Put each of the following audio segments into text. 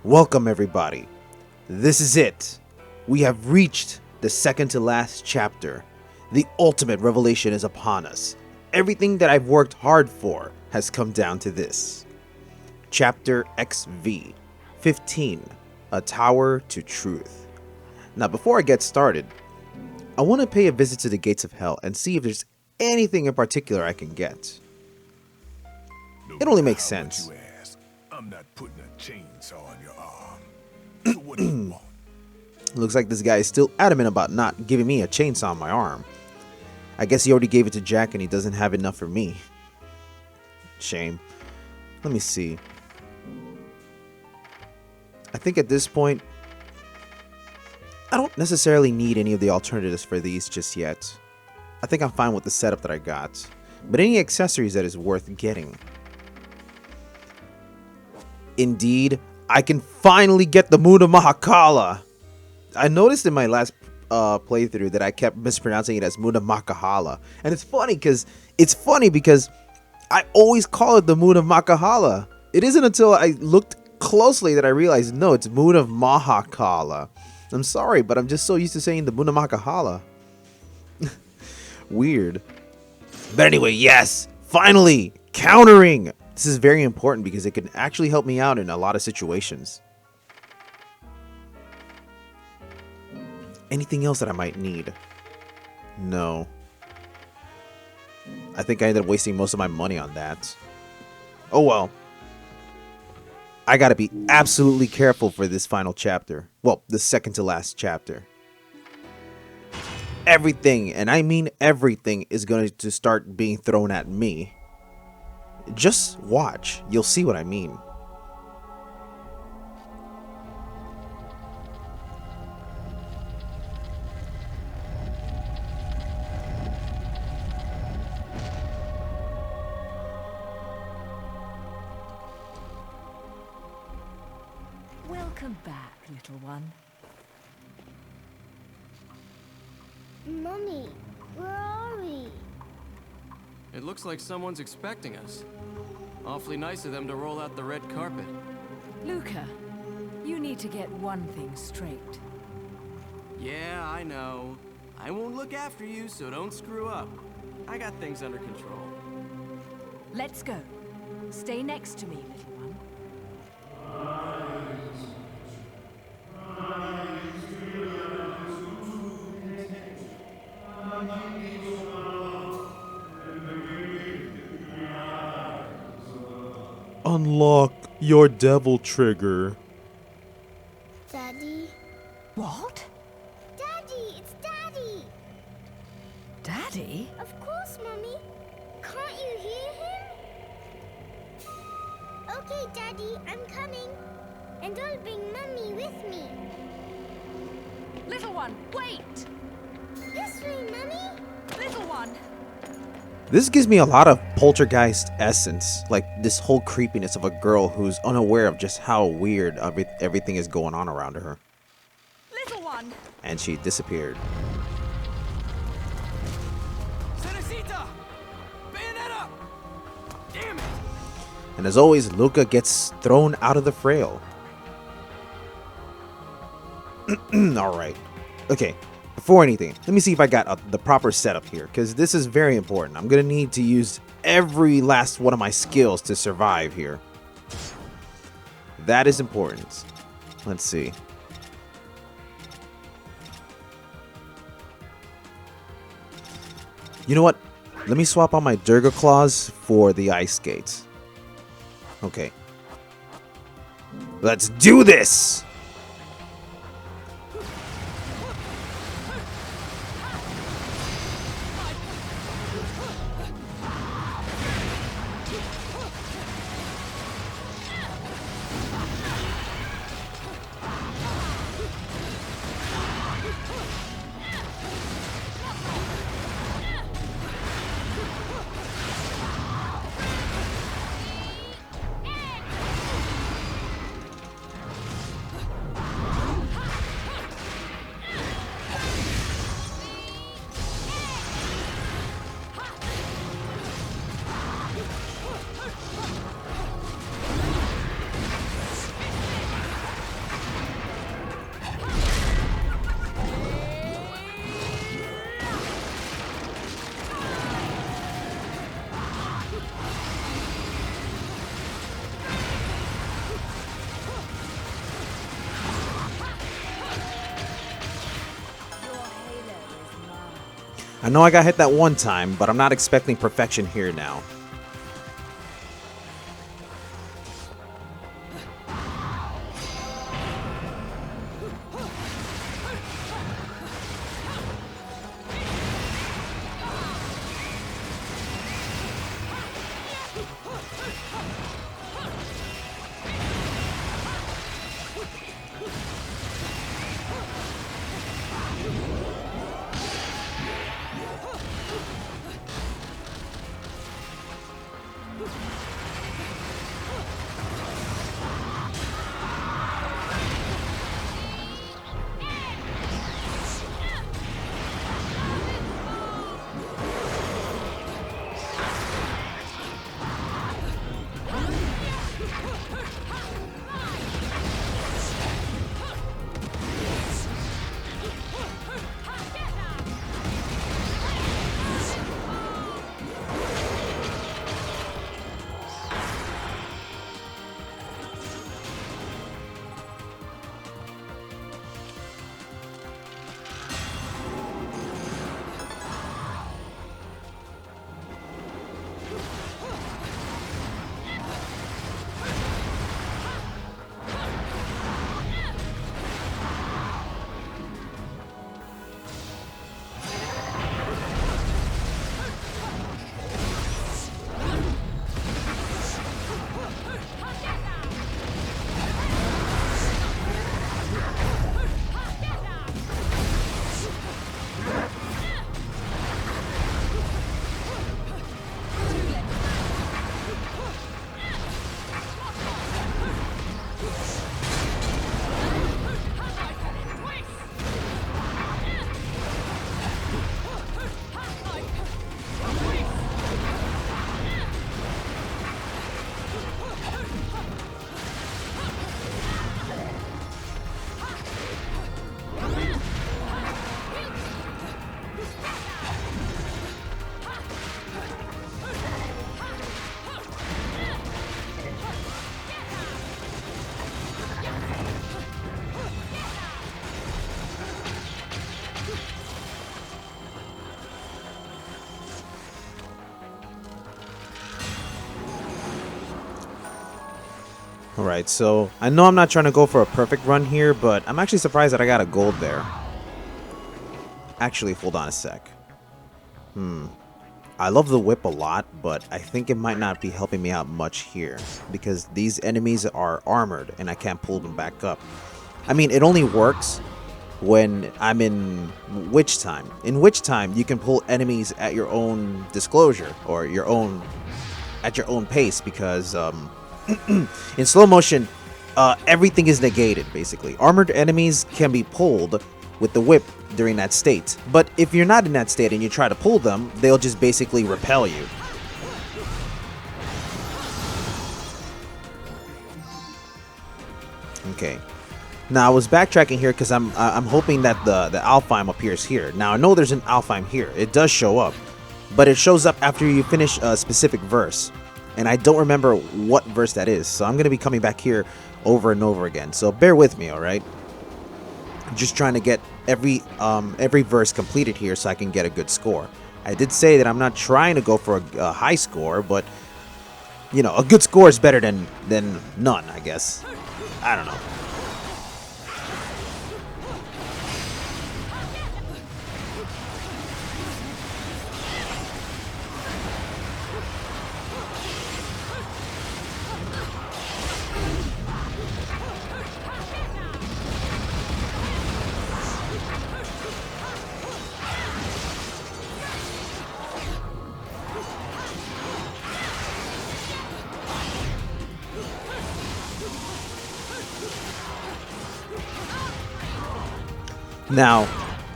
Welcome everybody. This is it. We have reached the second to last chapter. The ultimate revelation is upon us. Everything that I've worked hard for has come down to this. Chapter XV 15, A Tower to Truth. Now before I get started, I want to pay a visit to the gates of hell and see if there's anything in particular I can get. It only makes sense. I'm not putting a chainsaw on your arm. So what do you want? Looks like this guy is still adamant about not giving me a chainsaw on my arm. I guess he already gave it to Jack and he doesn't have enough for me. Shame. Let me see. I think at this point, I don't necessarily need any of the alternatives for these just yet. I think I'm fine with the setup that I got. But any accessories that is worth getting. Indeed, I can finally get the Moon of Mahaa-Kalaa. I noticed in my last playthrough that I kept mispronouncing it as Moon of Mahaa-Kalaa. And it's funny because I always call it the Moon of Mahaa-Kalaa. It isn't until I looked closely that I realized, no, it's Moon of Mahaa-Kalaa. I'm sorry, but I'm just so used to saying the Moon of Mahaa-Kalaa. Weird. But anyway, yes, finally, countering. This is very important because it can actually help me out in a lot of situations. Anything else that I might need? No. I think I ended up wasting most of my money on that. Oh well. I gotta be absolutely careful for this final chapter. Well, the second to last chapter. Everything, and I mean everything, is going to start being thrown at me. Just watch. You'll see what I mean. Welcome back, little one. Mummy, where are we? It looks like someone's expecting us. Awfully nice of them to roll out the red carpet. Luca, you need to get one thing straight. Yeah, I know. I won't look after you, so don't screw up. I got things under control. Let's go. Stay next to me, little one. Unlock your devil trigger. Daddy? What? Daddy, it's Daddy! Daddy? Of course, Mummy. Can't you hear him? Okay, Daddy, I'm coming. And I'll bring Mummy with me. Little one, wait! This way, Mummy. Little one! This gives me a lot of poltergeist essence, like this whole creepiness of a girl who's unaware of just how weird everything is going on around her. Little one! And she disappeared. Cerecita! Bayonetta! Damn it! And as always, Luca gets thrown out of the frail. Alright. Okay. Before anything, let me see if I got the proper setup here, because this is very important. I'm going to need to use every last one of my skills to survive here. That is important. Let's see. You know what? Let me swap out my Durga Claws for the ice skates. Okay. Let's do this! I know I got hit that one time, but I'm not expecting perfection here now. Alright, so I know I'm not trying to go for a perfect run here, but I'm actually surprised that I got a gold there. Actually, hold on a sec. I love the whip a lot, but I think it might not be helping me out much here, because these enemies are armored and I can't pull them back up. I mean, it only works when I'm in Witch Time. In Witch Time, you can pull enemies at your own disclosure, or at your own pace, because in slow motion, everything is negated, basically. Armored enemies can be pulled with the whip during that state. But if you're not in that state and you try to pull them, they'll just basically repel you. Okay. Now, I was backtracking here because I'm hoping that the Alfheim appears here. Now, I know there's an Alfheim here. It does show up. But it shows up after you finish a specific verse. And I don't remember what verse that is, so I'm going to be coming back here over and over again. So bear with me, alright? I'm just trying to get every verse completed here so I can get a good score. I did say that I'm not trying to go for a high score, but, you know, a good score is better than none, I guess. I don't know. Now,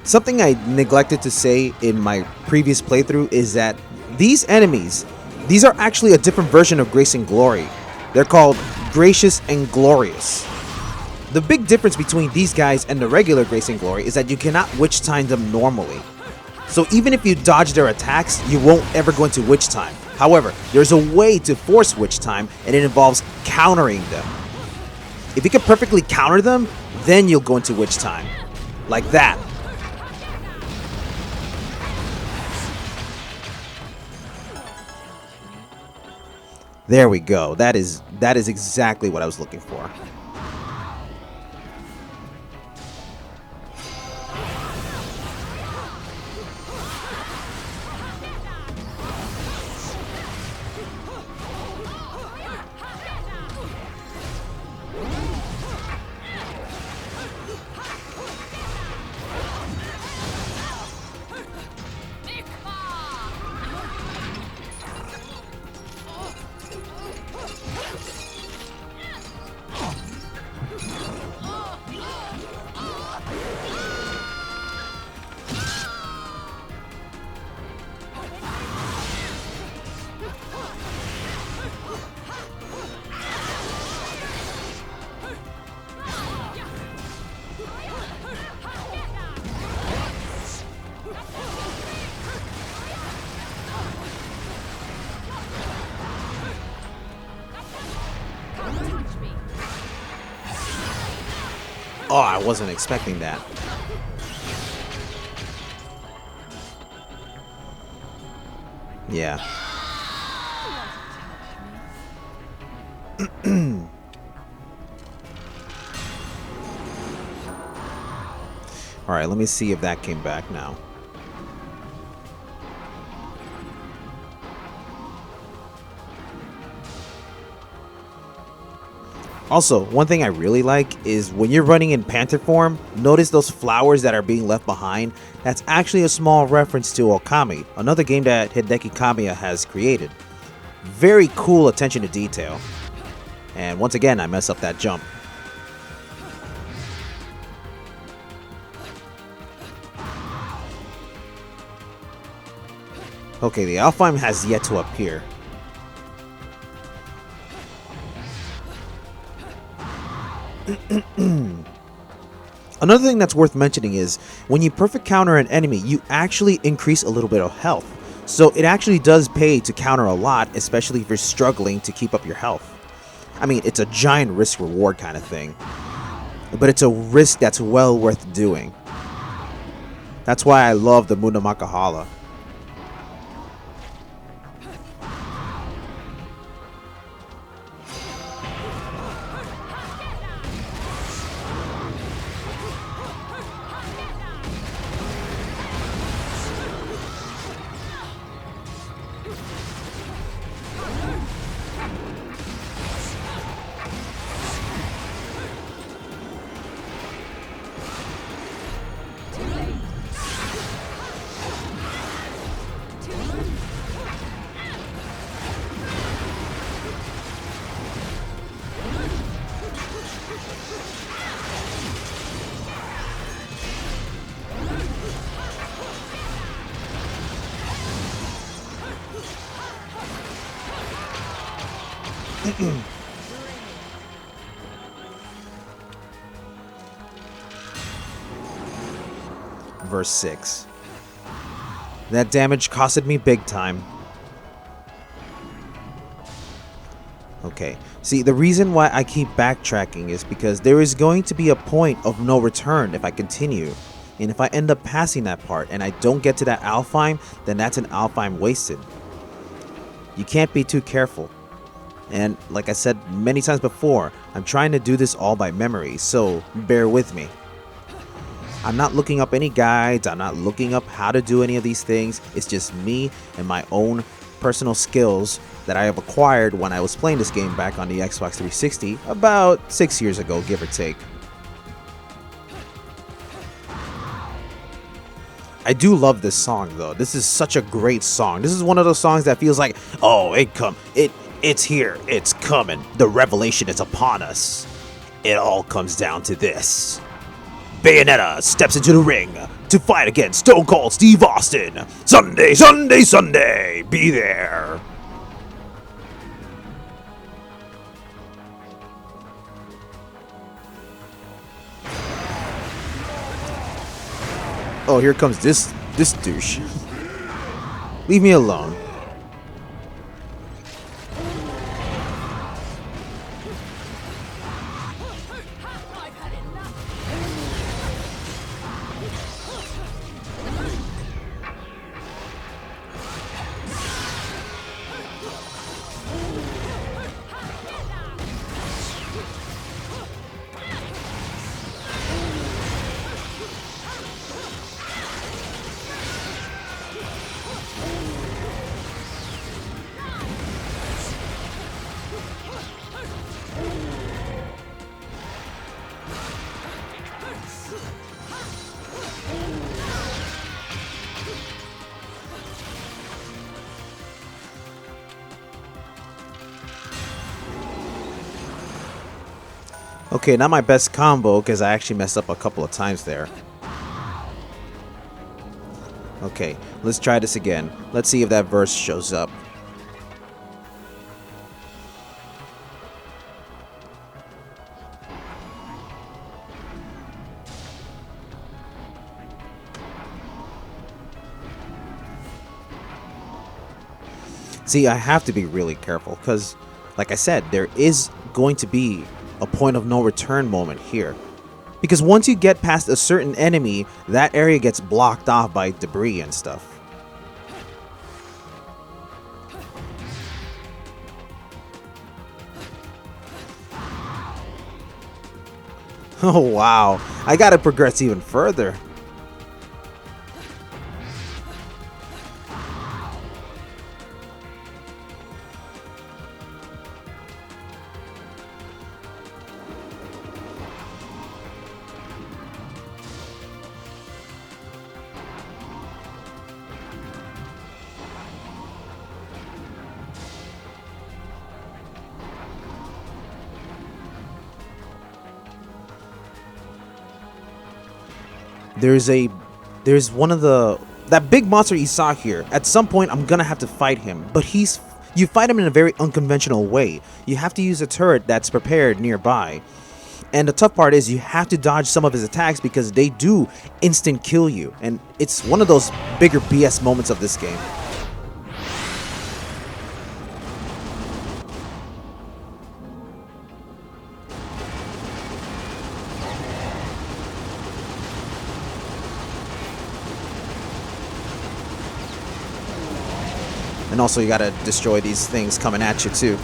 something I neglected to say in my previous playthrough is that these enemies, these are actually a different version of Grace and Glory. They're called Gracious and Glorious. The big difference between these guys and the regular Grace and Glory is that you cannot witch time them normally. So even if you dodge their attacks, you won't ever go into witch time. However, there's a way to force witch time, and it involves countering them. If you can perfectly counter them, then you'll go into witch time. Like that. There we go. That is exactly what I was looking for. Oh, I wasn't expecting that. Yeah. Alright, let me see if that came back now. Also, one thing I really like is when you're running in Panther form, notice those flowers that are being left behind. That's actually a small reference to Okami, another game that Hideki Kamiya has created. Very cool attention to detail. And once again, I mess up that jump. Okay, the Alfheim has yet to appear. Another thing that's worth mentioning is when you perfect counter an enemy, you actually increase a little bit of health. So it actually does pay to counter a lot, especially if you're struggling to keep up your health. I mean, it's a giant risk reward kind of thing, but it's a risk that's well worth doing. That's why I love the Moon of Mahaa-Kalaa. Verse 6. That damage costed me big time. Okay, see, the reason why I keep backtracking is because there is going to be a point of no return if I continue. And if I end up passing that part and I don't get to that Alfheim, then that's an Alfheim wasted. You can't be too careful. And like I said many times before, I'm trying to do this all by memory, so bear with me. I'm not looking up any guides, I'm not looking up how to do any of these things. It's just me and my own personal skills that I have acquired when I was playing this game back on the Xbox 360 about 6 years ago, give or take. I do love this song though. This is such a great song. This is one of those songs that feels like, oh, it's here, it's coming. The revelation is upon us. It all comes down to this. Bayonetta steps into the ring to fight against Stone Cold Steve Austin. Sunday, Sunday, Sunday, be there. Oh, here comes this douche. Leave me alone. Okay, not my best combo because I actually messed up a couple of times there. Okay, let's try this again. Let's see if that verse shows up. See, I have to be really careful because, like I said, there is going to be a point of no return moment here. Because once you get past a certain enemy, that area gets blocked off by debris and stuff. Oh wow, I gotta progress even further. There's one of that big monster you saw here. At some point I'm gonna have to fight him, but you fight him in a very unconventional way. You have to use a turret that's prepared nearby. And the tough part is you have to dodge some of his attacks because they do instant kill you. And it's one of those bigger BS moments of this game. And also you gotta destroy these things coming at you too.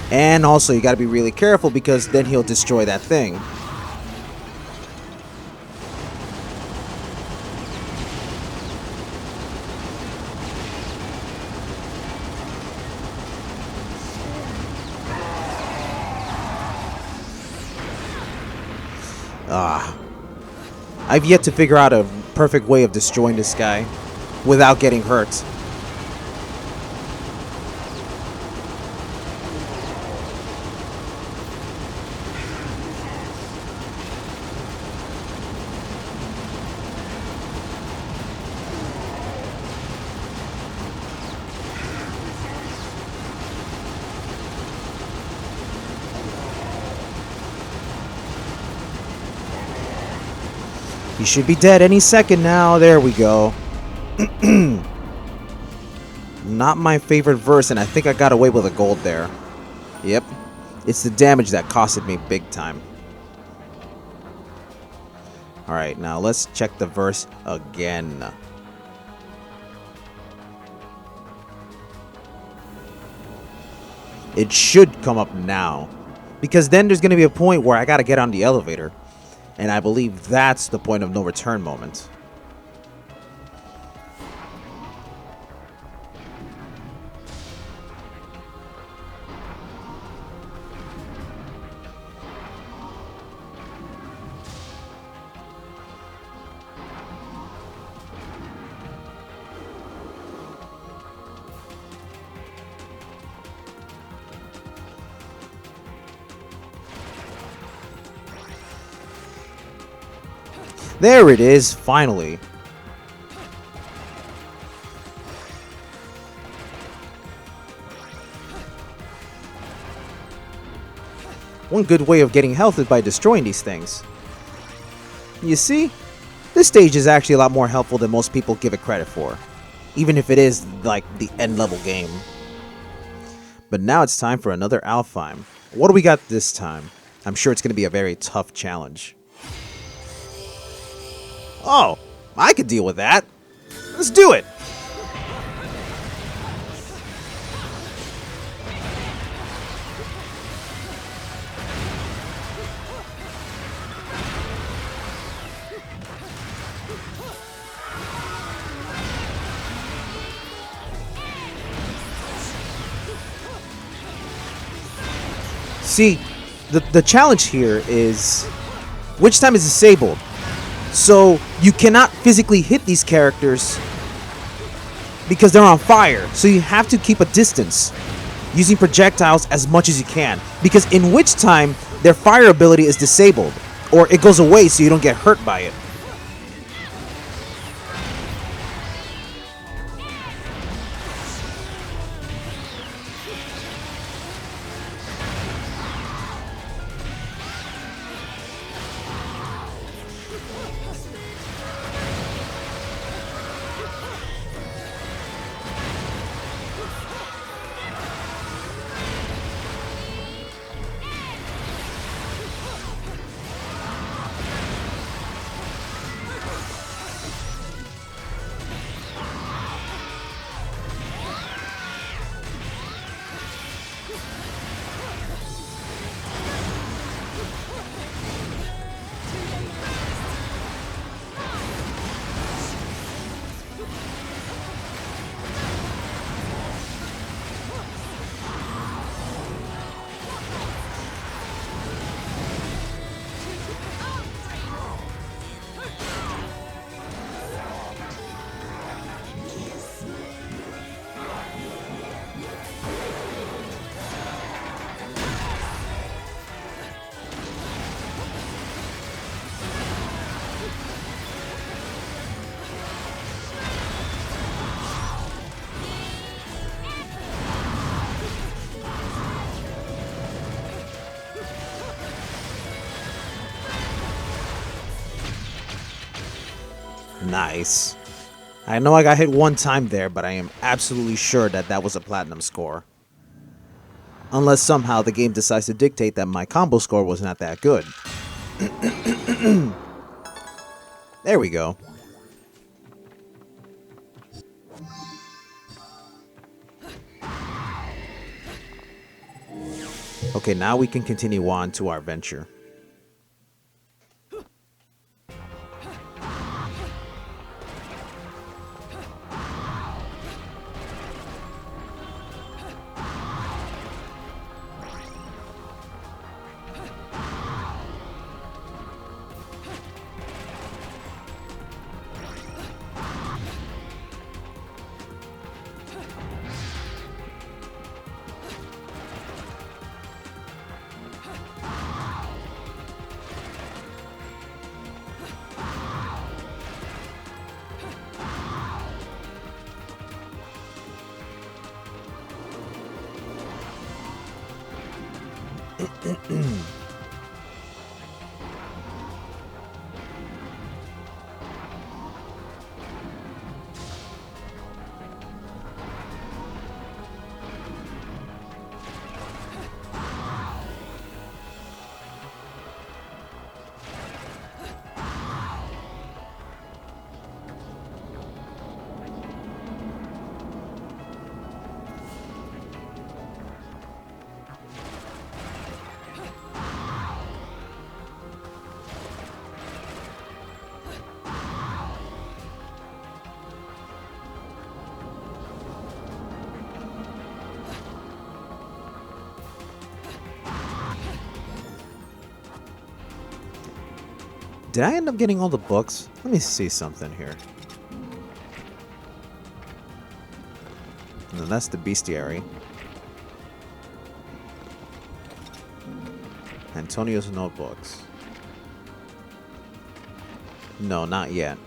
And also you gotta be really careful because then he'll destroy that thing. I've yet to figure out a perfect way of destroying this guy without getting hurt. He should be dead any second now. There we go. Not my favorite verse, and I think I got away with a gold there. Yep. It's the damage that costed me big time. Alright, now let's check the verse again. It should come up now. Because then there's going to be a point where I got to get on the elevator. And I believe that's the point of no return moment. There it is, finally. One good way of getting health is by destroying these things. You see? This stage is actually a lot more helpful than most people give it credit for. Even if it is, like, the end-level game. But now it's time for another Alfheim. What do we got this time? I'm sure it's going to be a very tough challenge. Oh, I could deal with that. Let's do it. See, the challenge here is witch time is disabled. So you cannot physically hit these characters because they're on fire. So you have to keep a distance using projectiles as much as you can. Because in witch time, their fire ability is disabled. Or it goes away so you don't get hurt by it. Nice. I know I got hit one time there, but I am absolutely sure that that was a platinum score. Unless somehow the game decides to dictate that my combo score was not that good. There we go. Okay, now we can continue on to our venture. Did I end up getting all the books? Let me see something here. No, that's the bestiary. Antonio's notebooks. No, not yet.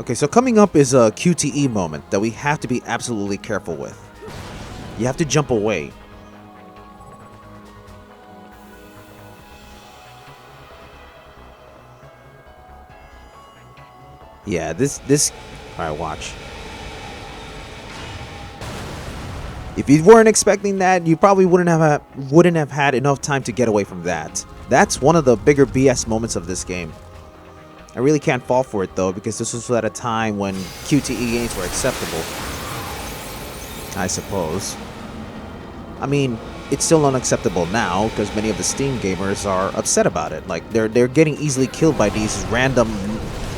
Okay, so coming up is a QTE moment that we have to be absolutely careful with. You have to jump away. Yeah, this. All right, watch. If you weren't expecting that, you probably wouldn't have had enough time to get away from that. That's one of the bigger BS moments of this game. I really can't fall for it though, because this was at a time when QTE games were acceptable. I suppose. I mean, it's still unacceptable now because many of the Steam gamers are upset about it. Like they're getting easily killed by these random,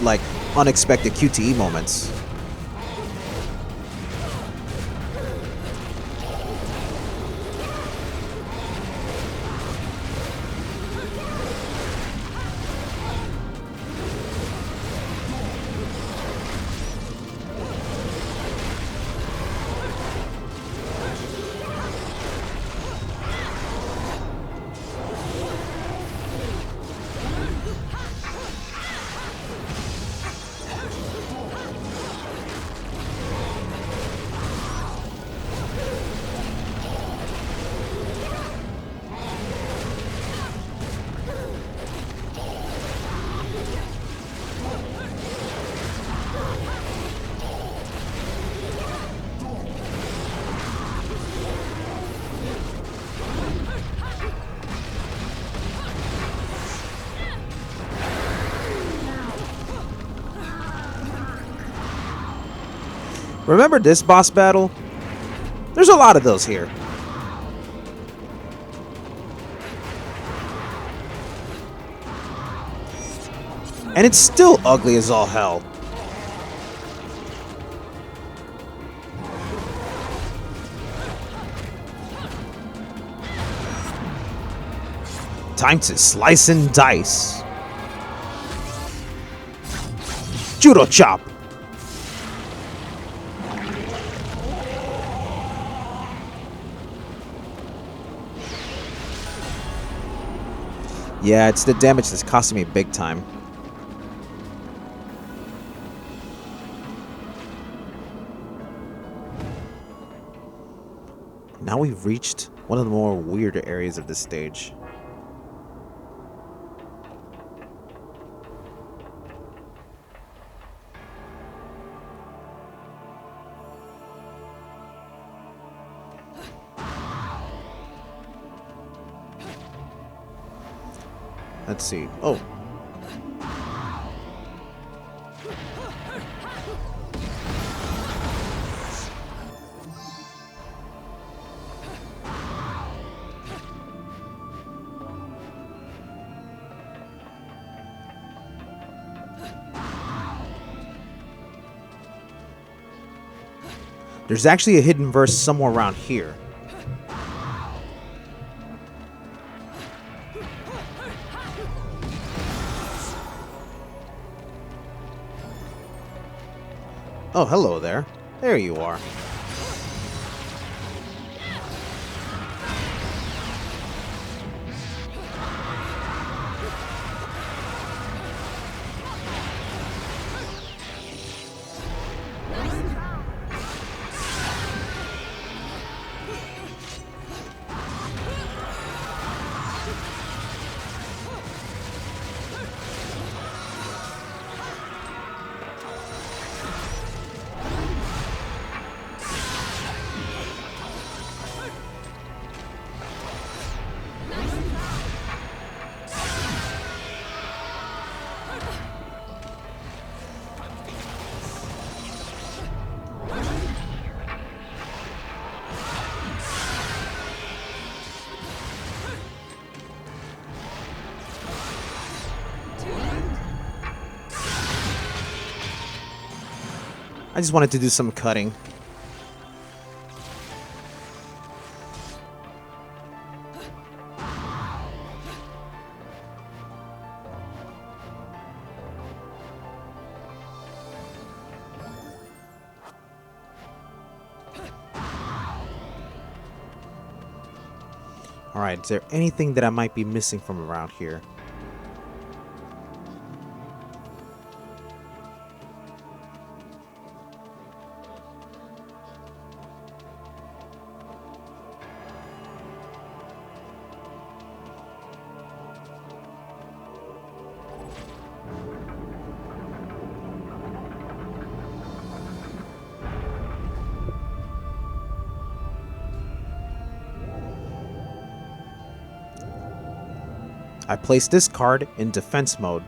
like unexpected QTE moments. Remember this boss battle? There's a lot of those here. And it's still ugly as all hell. Time to slice and dice. Judo chop. Yeah, it's the damage that's costing me big time. Now we've reached one of the more weirder areas of this stage. Let's see. Oh. There's actually a hidden verse somewhere around here. Oh, hello there. There you are. I just wanted to do some cutting. Alright, is there anything that I might be missing from around here? I place this card in defense mode.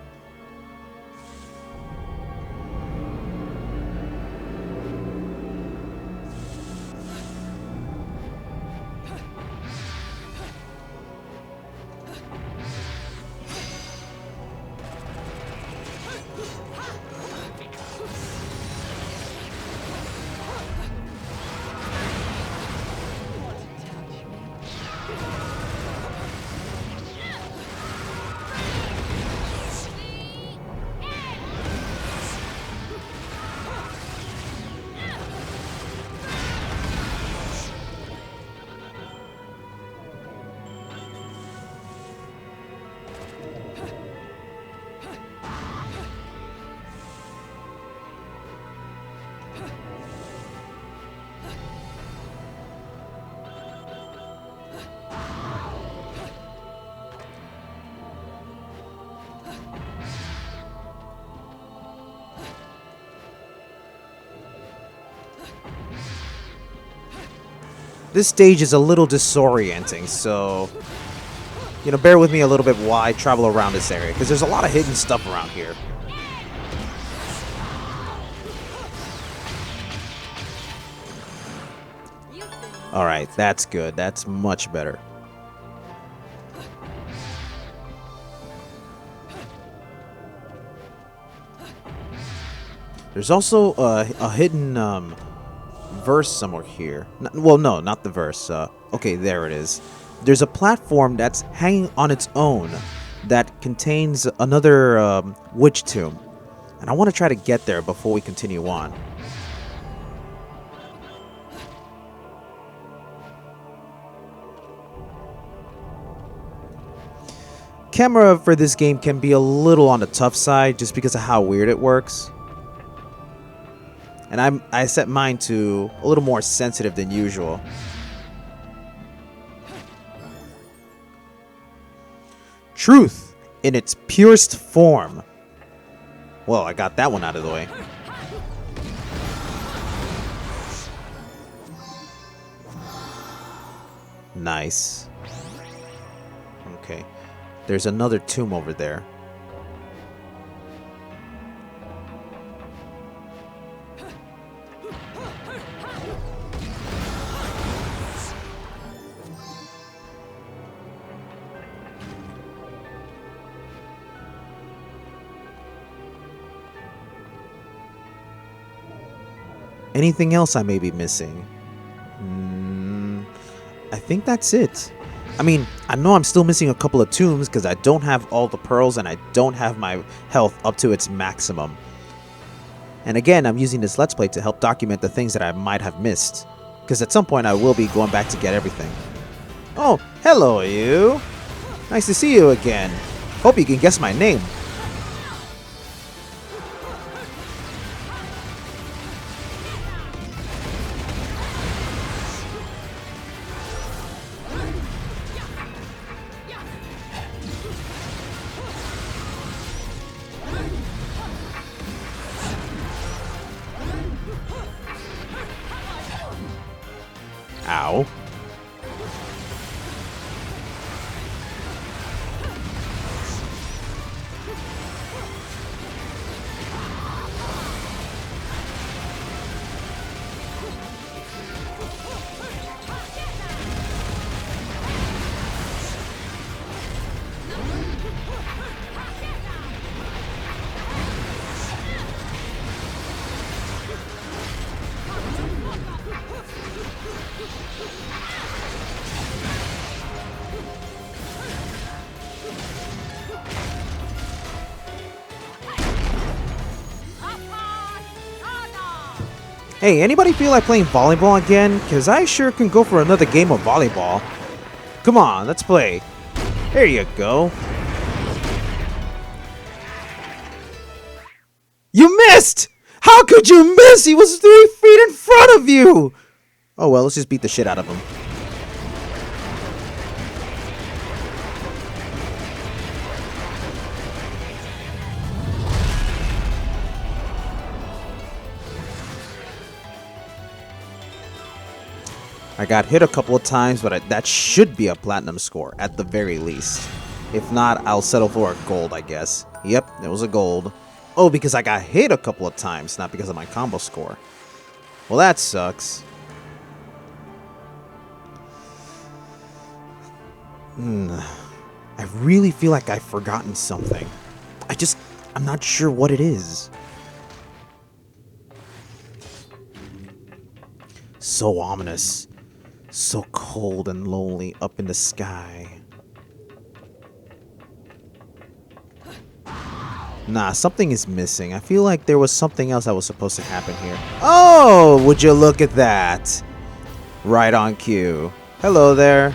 This stage is a little disorienting, so, you know, bear with me a little bit while I travel around this area, because there's a lot of hidden stuff around here. Alright, that's good. That's much better. There's also a hidden verse somewhere here. Well, no, not the verse. Okay, there it is. There's a platform that's hanging on its own that contains another witch tomb. And I want to try to get there before we continue on. Camera for this game can be a little on the tough side just because of how weird it works. And I set mine to a little more sensitive than usual. Truth in its purest form. Well, I got that one out of the way. Nice. Okay. There's another tomb over there. Anything else I may be missing? I think that's it. I mean, I know I'm still missing a couple of tombs because I don't have all the pearls and I don't have my health up to its maximum. And again, I'm using this Let's Play to help document the things that I might have missed. Because at some point I will be going back to get everything. Oh, hello you! Nice to see you again. Hope you can guess my name. Ow. Hey, anybody feel like playing volleyball again? Because I sure can go for another game of volleyball. Come on, let's play. There you go. You missed! How could you miss? He was 3 feet in front of you! Oh well, let's just beat the shit out of him. I got hit a couple of times, but that should be a platinum score, at the very least. If not, I'll settle for a gold, I guess. Yep, it was a gold. Oh, because I got hit a couple of times, not because of my combo score. Well, that sucks. I really feel like I've forgotten something. I'm not sure what it is. So ominous. So cold and lonely up in the sky. Nah, something is missing. I feel like there was something else that was supposed to happen here. Oh, would you look at that? Right on cue. Hello there.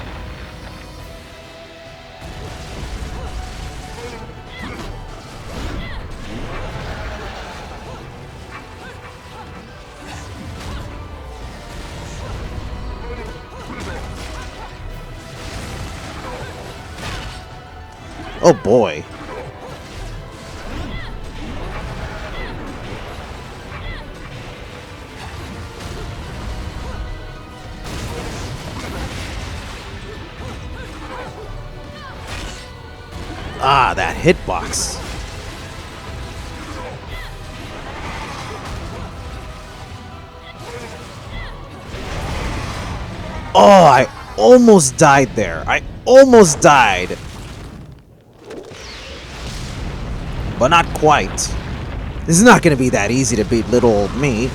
Oh boy. Ah, that hitbox. Oh, I almost died there. I almost died. But not quite. This is not going to be that easy to beat little old me.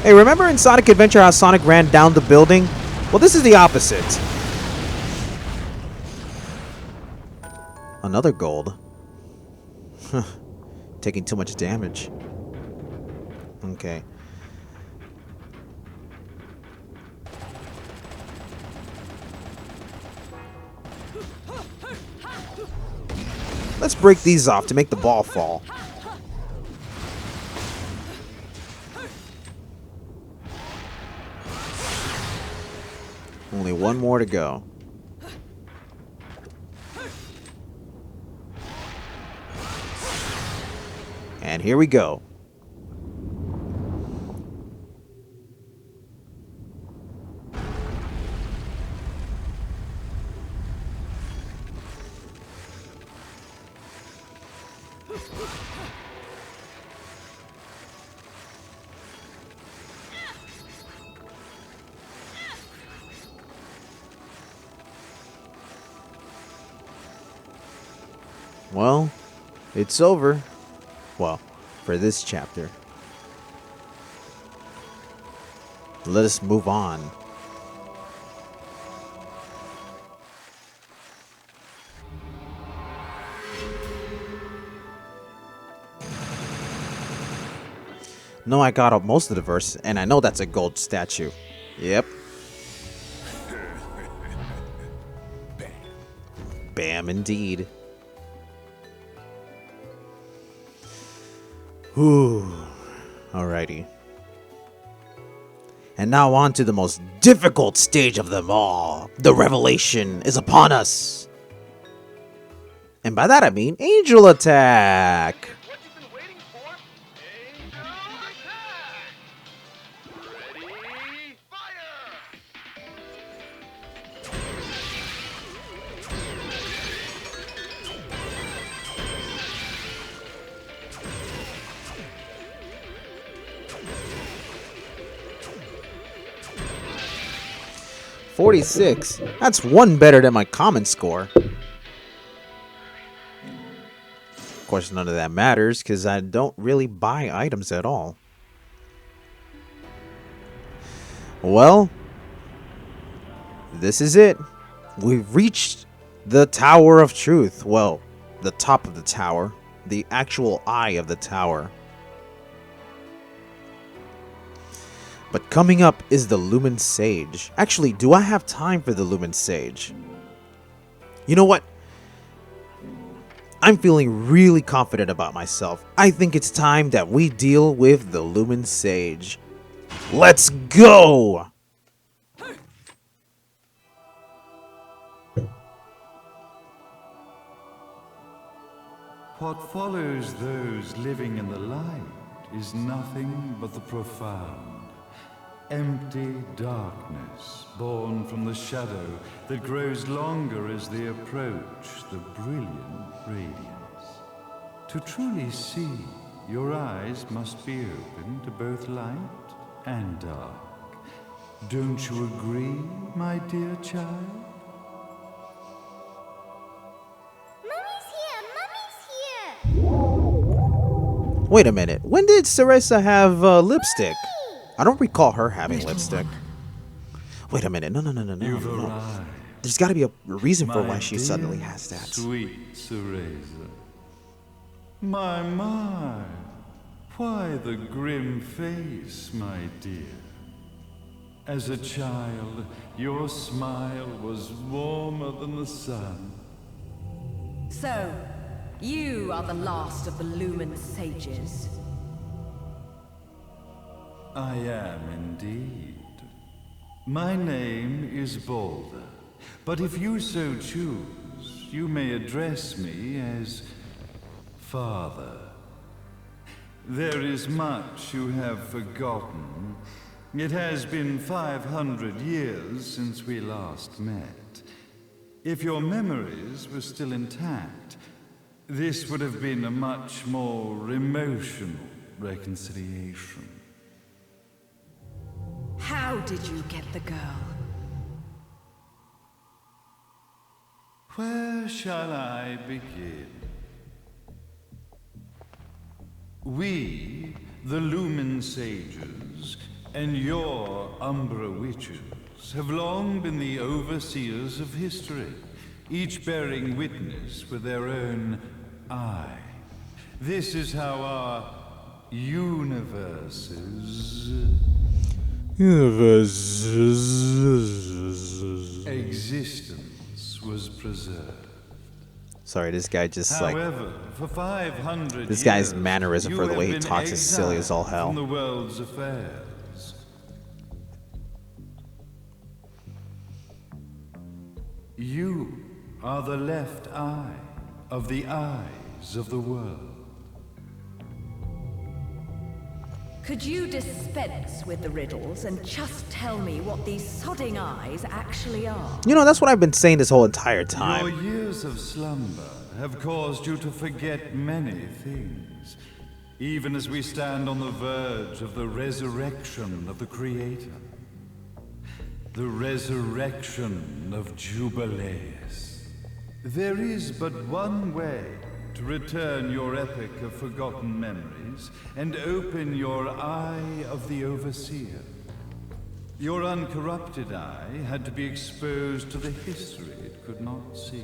Hey, remember in Sonic Adventure how Sonic ran down the building? Well, this is the opposite. Another gold. Taking too much damage. Okay. Let's break these off to make the ball fall. Only one more to go. And here we go. Well, it's over. Well, for this chapter. Let us move on. No, I got up most of the verse, and I know that's a gold statue. Yep. Bam, indeed. Whew. Alrighty. And now on to the most difficult stage of them all. The revelation is upon us. And by that I mean Angel Attack. What you've been waiting for? Angel attack! Ready, fire! 46. That's one better than my common score. Of course, none of that matters because I don't really buy items at all. Well, this is it. We've reached the Tower of Truth. Well, the top of the tower. The actual eye of the tower. But coming up is the Lumen Sage. Actually, do I have time for the Lumen Sage? You know what? I'm feeling really confident about myself. I think it's time that we deal with the Lumen Sage. Let's go! What follows those living in the light is nothing but the profound, empty darkness born from the shadow that grows longer as they approach the brilliant radiance. To truly see, your eyes must be open to both light and dark. Don't you agree, my dear child? Mummy's here! Mummy's here! Wait a minute. When did Cereza have lipstick? I don't recall her having lipstick. Wait a minute. No. You've arrived. There's got to be a reason for why My she dear, suddenly has that. Sweet Cereza. My, why the grim face, my dear? As a child, your smile was warmer than the sun. So, you are the last of the Lumen sages. I am indeed. My name is Balder, but if you so choose, you may address me as Father. There is much you have forgotten. It has been 500 years since we last met. If your memories were still intact, this would have been a much more emotional reconciliation. How did you get the girl? Where shall I begin? We, the Lumen Sages, and your Umbra Witches, have long been the overseers of history, each bearing witness with their own eye. This is how our universes existence was preserved. Sorry, this guy just However, for 500 this guy's years, mannerism for the way he talks is silly as all hell. From the world's affairs. You are the left eye of the eyes of the world. Could you dispense with the riddles and just tell me what these sodding eyes actually are? You know, that's what I've been saying this whole entire Your time. years of slumber have caused you to forget many things, even as we stand on the verge of the resurrection of the Creator. The resurrection of Jubileus. There is but one way to return your epic of forgotten memories and open your eye of the Overseer. Your uncorrupted eye had to be exposed to the history it could not see.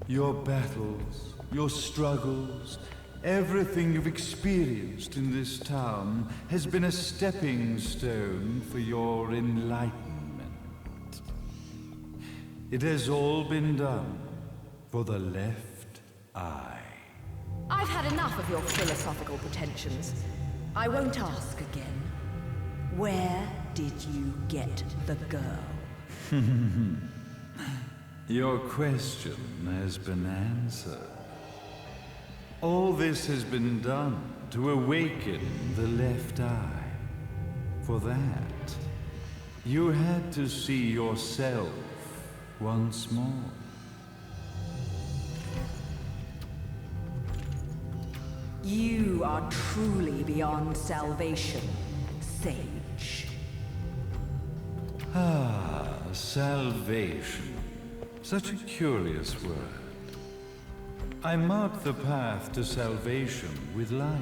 Your battles, your struggles, everything you've experienced in this town has been a stepping stone for your enlightenment. It has all been done for the left eye. I've had enough of your philosophical pretensions. I won't ask again. Where did you get the girl? Your question has been answered. All this has been done to awaken the left eye. For that, you had to see yourself once more. You are truly beyond salvation, sage. Salvation. Such a curious word. I mark the path to salvation with light.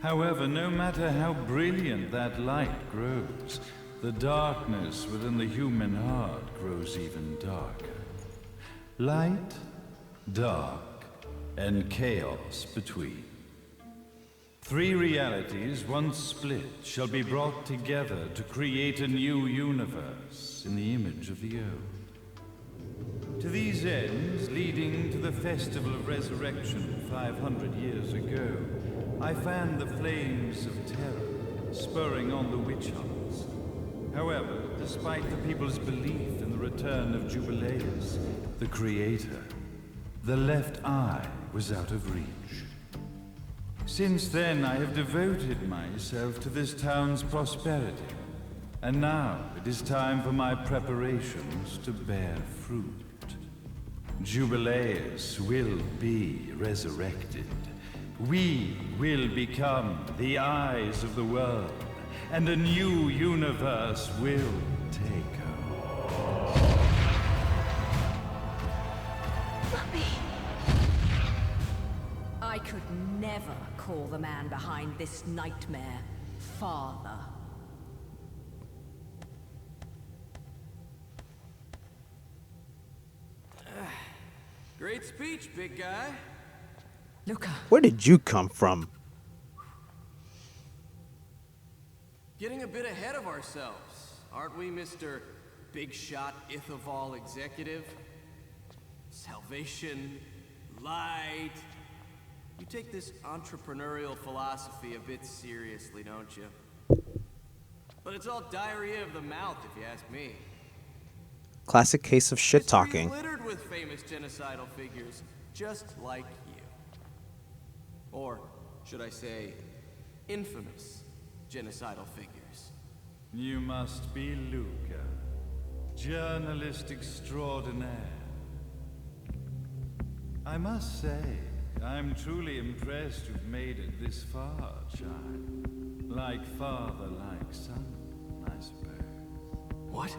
However, no matter how brilliant that light grows, the darkness within the human heart grows even darker. Light, dark, and chaos between. Three realities, once split, shall be brought together to create a new universe in the image of the old. To these ends, leading to the Festival of Resurrection 500 years ago, I fanned the flames of terror, spurring on the witch hunts. However, despite the people's belief in the return of Jubileus, the creator, the left eye was out of reach. Since then, I have devoted myself to this town's prosperity. And now it is time for my preparations to bear fruit. Jubileus will be resurrected. We will become the eyes of the world, and a new universe will take over. I could never call the man behind this nightmare father. Great speech, big guy. Luca. Where did you come from? Getting a bit ahead of ourselves, aren't we, Mr. Big Shot Ithaval Executive? Salvation, light. You take this entrepreneurial philosophy a bit seriously, don't you? But it's all diarrhea of the mouth, if you ask me. Classic case of shit History's talking. littered with famous genocidal figures, just like you. Or, should I say, infamous genocidal figures. You must be Luca, journalist extraordinaire. I must say, I'm truly impressed you've made it this far, child. Like father, like son, I suppose. What?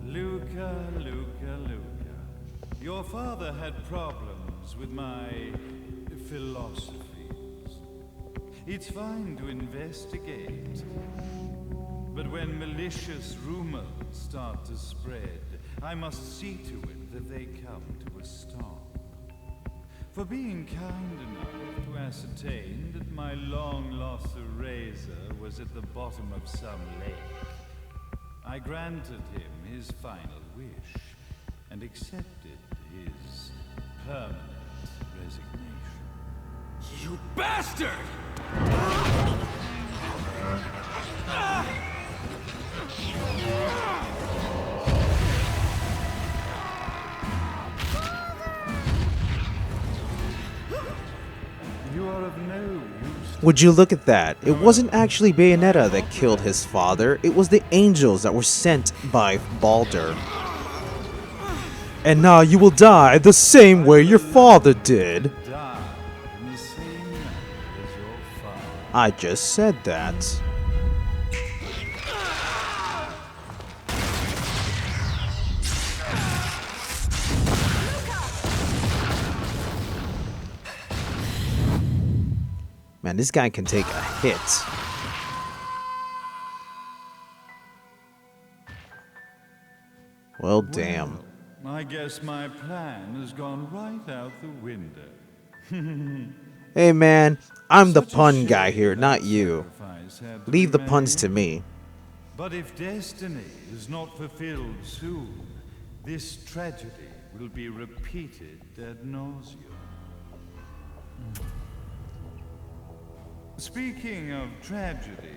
Luca, Luca, Luca. Your father had problems with my philosophies. It's fine to investigate, but when malicious rumors start to spread, I must see to it that they come to a stop. For being kind enough to ascertain that my long-lost eraser was at the bottom of some lake, I granted him his final wish and accepted his permanent resignation. You bastard! You are of no use. Would you look at that? It wasn't actually Bayonetta that killed his father, it was the angels that were sent by Baldur. And now you will die the same way your father did. Die in the same manner as your father. I just said that. Man, this guy can take a hit. Well, damn. I guess my plan has gone right out the window. Hey man, I'm the Such a pun shame guy here, that not you. sacrifice had to Leave be the puns made. to me. But if destiny is not fulfilled soon, this tragedy will be repeated ad nauseum. Speaking of tragedy,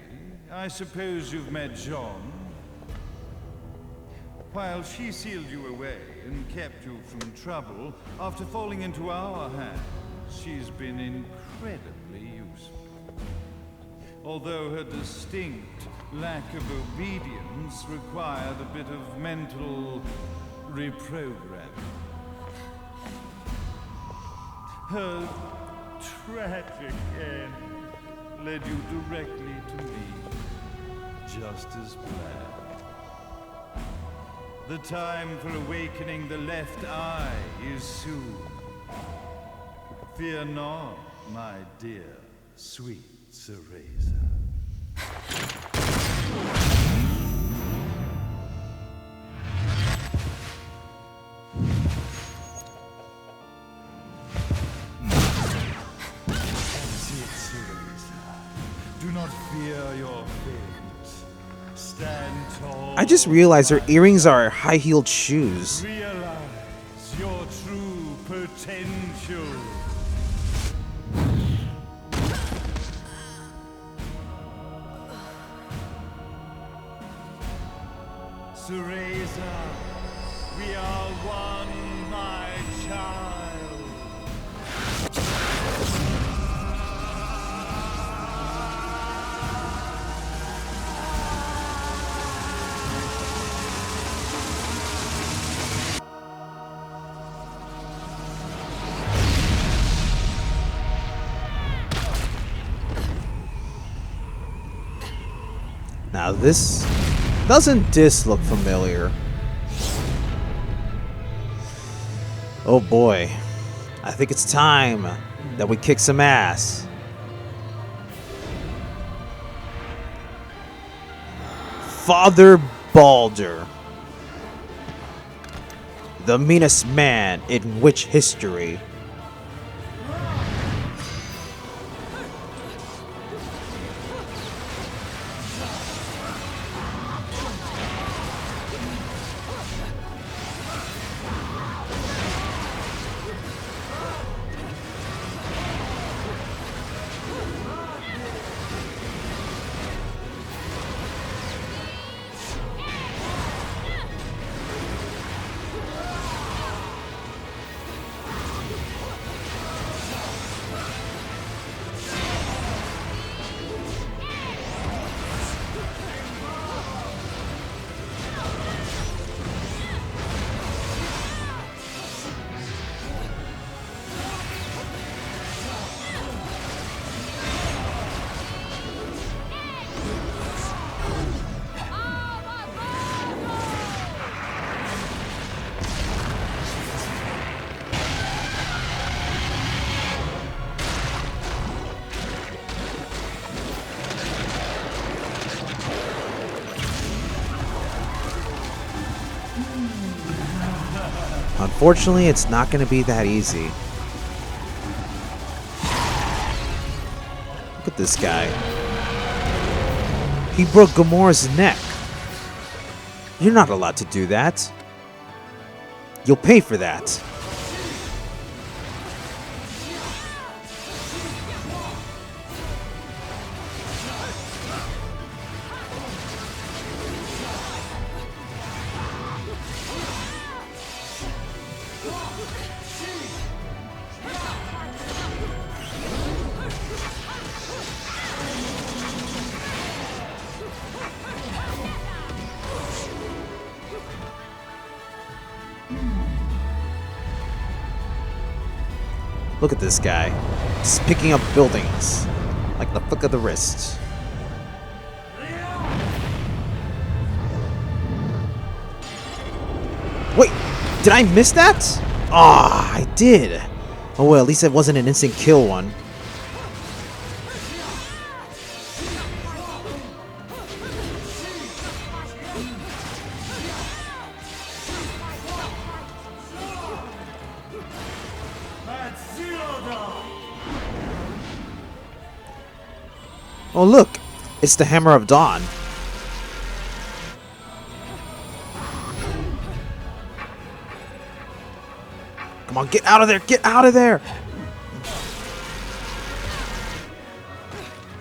I suppose you've met Jean. While she sealed you away and kept you from trouble, after falling into our hands, she's been incredibly useful. Although her distinct lack of obedience required a bit of mental reprogramming. Her tragic end led you directly to me, just as planned. The time for awakening the left eye is soon. Fear not, my dear, sweet Cereza. Do not fear your fate. Stand tall. I just realized her earrings are high-heeled shoes. Realize your true potential. to raise us. We are one, my child. Now this doesn't look familiar. Oh boy. I think it's time that we kick some ass. Father Balder. The meanest man in witch history. Unfortunately, it's not going to be that easy. Look at this guy. He broke Gamora's neck. You're not allowed to do that. You'll pay for that. Look at this guy. Just picking up buildings. Like the flick of the wrist. Wait! Did I miss that? Ah, I did. Oh well, at least it wasn't an instant kill one. Oh look, it's the Hammer of Dawn. Come on, get out of there, get out of there!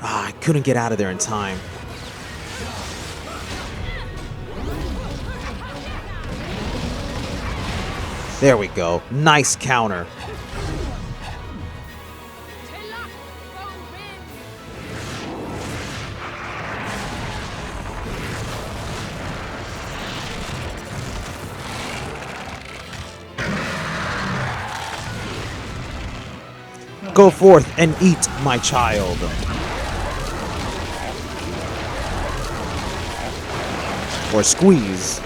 Ah, I couldn't get out of there in time. There we go, nice counter. Go forth and eat, my child. Or squeeze.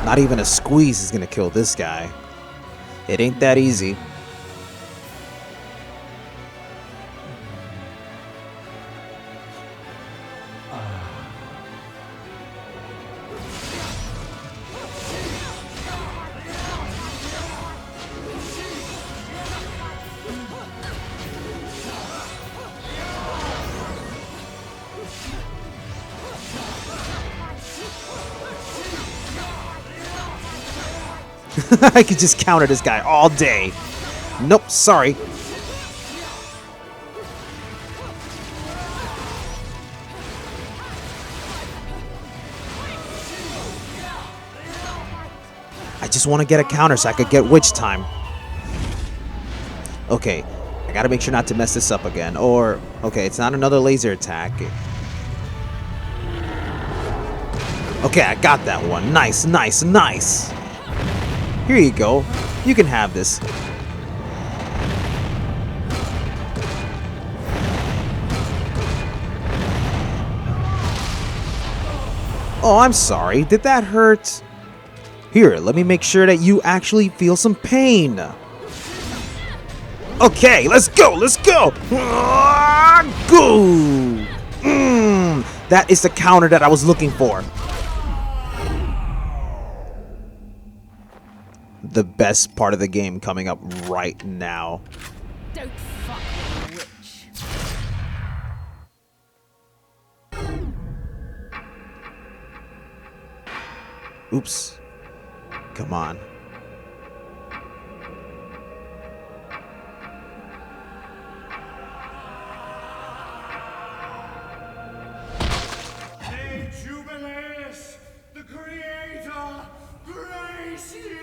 Not even a squeeze is gonna kill this guy. It ain't that easy. I could just counter this guy all day. Nope, sorry. just want to get a counter so I could get witch time. Okay, I gotta make sure not to mess this up again. Or, okay, it's not another laser attack. Okay, I got that one. Nice, nice, nice. Here you go. You can have this. Oh, I'm sorry. Did that hurt? Here, let me make sure that you actually feel some pain. Okay, let's go, let's go. Go. That is the counter that I was looking for. The best part of the game coming up right now. Don't fuck with a witch. Oops. Come on. Hey, Jubileus, the Creator, grace you!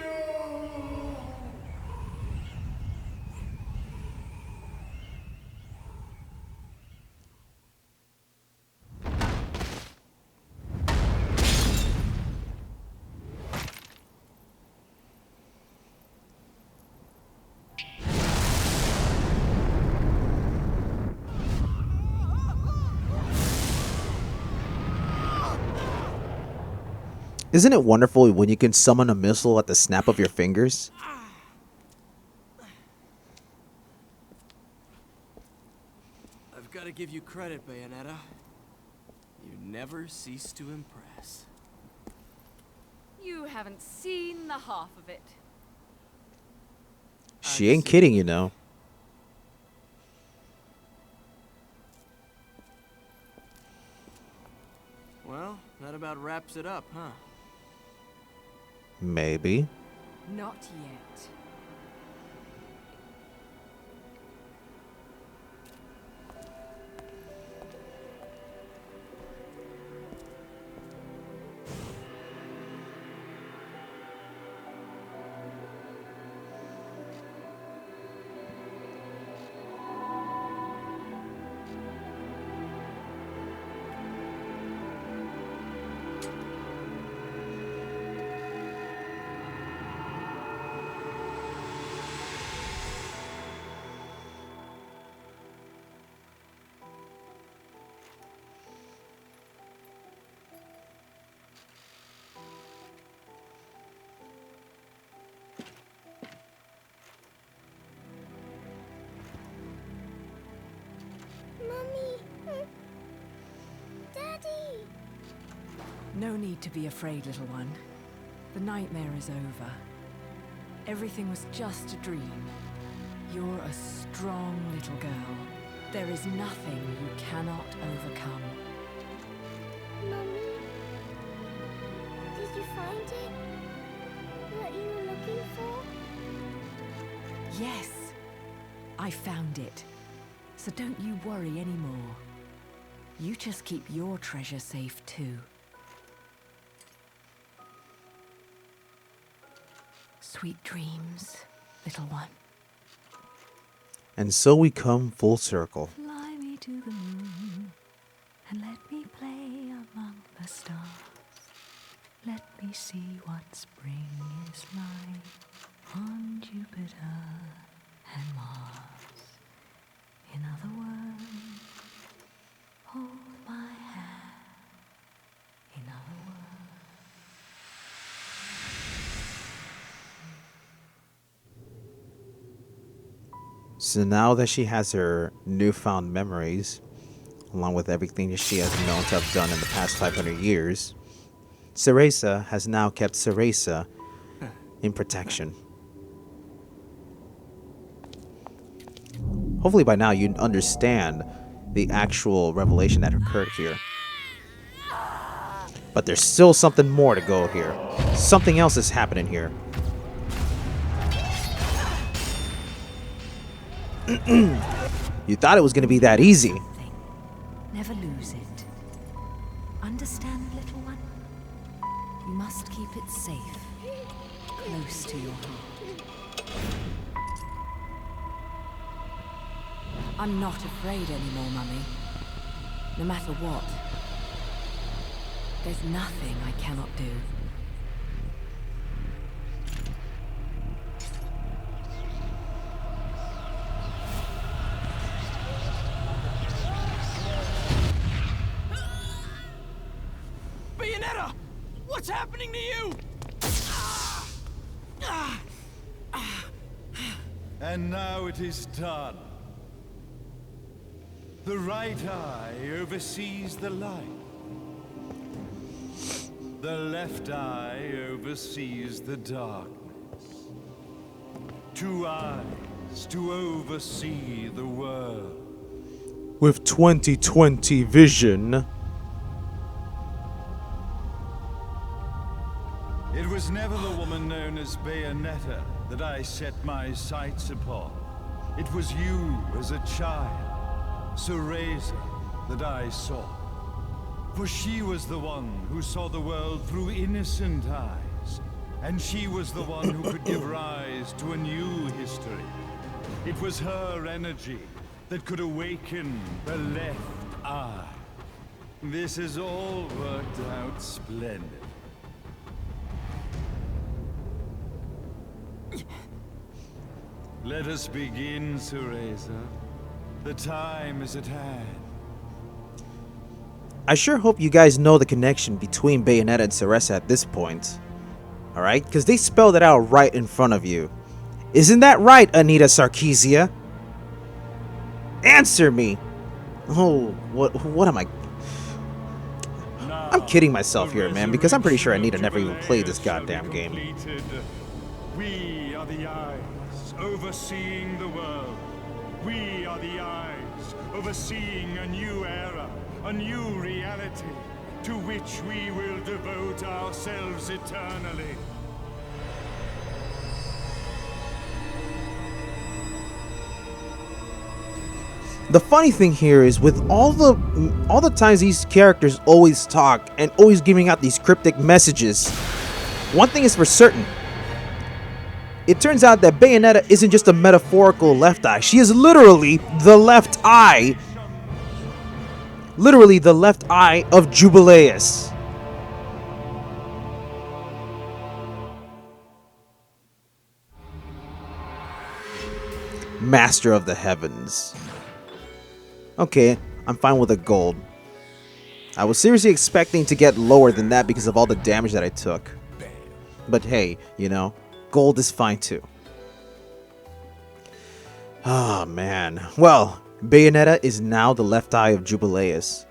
Isn't it wonderful when you can summon a missile at the snap of your fingers? I've got to give you credit, Bayonetta. You never cease to impress. You haven't seen the half of it. She ain't kidding, you know. Well, that about wraps it up, huh? Maybe. Not yet. Mummy. Daddy. No need to be afraid, little one. The nightmare is over. Everything was just a dream. You're a strong little girl. There is nothing you cannot overcome. Mummy. Did you find it? What you were looking for? Yes, I found it. So don't you worry anymore. You just keep your treasure safe too. Sweet dreams, little one. And so we come full circle. Fly me to the moon and let me play among the stars. Let me see what spring is like on Jupiter and Mars. In other words, hold my hand. In other words. So now that she has her newfound memories, along with everything that she has known to have done in the past 500 years, Cereza has now kept Cereza in protection. Hopefully by now you understand the actual revelation that occurred here. But there's still something more to go here. Something else is happening here. You thought it was going to be that easy. Never lose it. Understand, little one? You must keep it safe. close to your heart. I'm not afraid anymore, Mummy. No matter what. There's nothing I cannot do. Bayonetta! What's happening to you? And now it is done. The right eye oversees the light. The left eye oversees the darkness. Two eyes to oversee the world. With 20/20 vision. It was never the woman known as Bayonetta that I set my sights upon. It was you as a child, Cereza, that I saw. For she was the one who saw the world through innocent eyes, and she was the one who could give rise to a new history. It was her energy that could awaken the left eye. This has all worked out splendid. Let us begin, Cereza. The time is at hand. I sure hope you guys know the connection between Bayonetta and Cereza at this point. Alright? Because they spelled it out right in front of you. Isn't that right, Anita Sarkeesian? Answer me! Oh, what am I... I'm kidding myself here, man, because I'm pretty sure Anita never even played this goddamn game. We are the eyes overseeing the world. We are the eyes overseeing a new era, a new reality, to which we will devote ourselves eternally. The funny thing here is, with all the times these characters always talk and always giving out these cryptic messages, one thing is for certain. It turns out that Bayonetta isn't just a metaphorical left eye. She is literally the left eye. Literally the left eye of Jubileus. Master of the Heavens. Okay, I'm fine with a gold. I was seriously expecting to get lower than that because of all the damage that I took. But hey, you know, gold is fine too. Ah, man. Well, Bayonetta is now the left eye of Jubileus.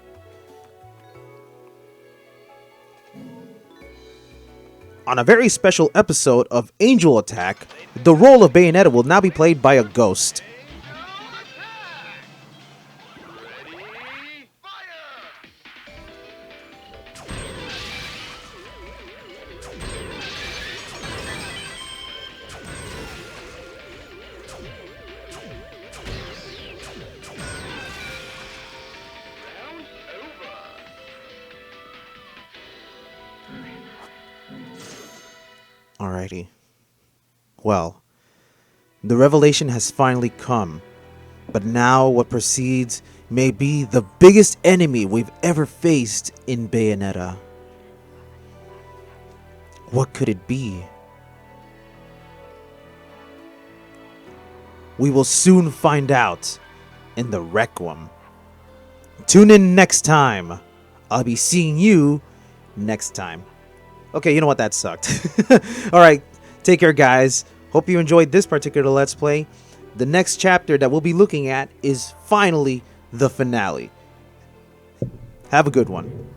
On a very special episode of Angel Attack, the role of Bayonetta will now be played by a ghost. Ready, fire! Round over. Alrighty. Well, the revelation has finally come, but now what proceeds may be the biggest enemy we've ever faced in Bayonetta. What could it be? We will soon find out in the Requiem. Tune in next time. I'll be seeing you next time. Okay, you know what? That sucked. Alright, take care, guys. Hope you enjoyed this particular Let's Play. The next chapter that we'll be looking at is finally the finale. Have a good one.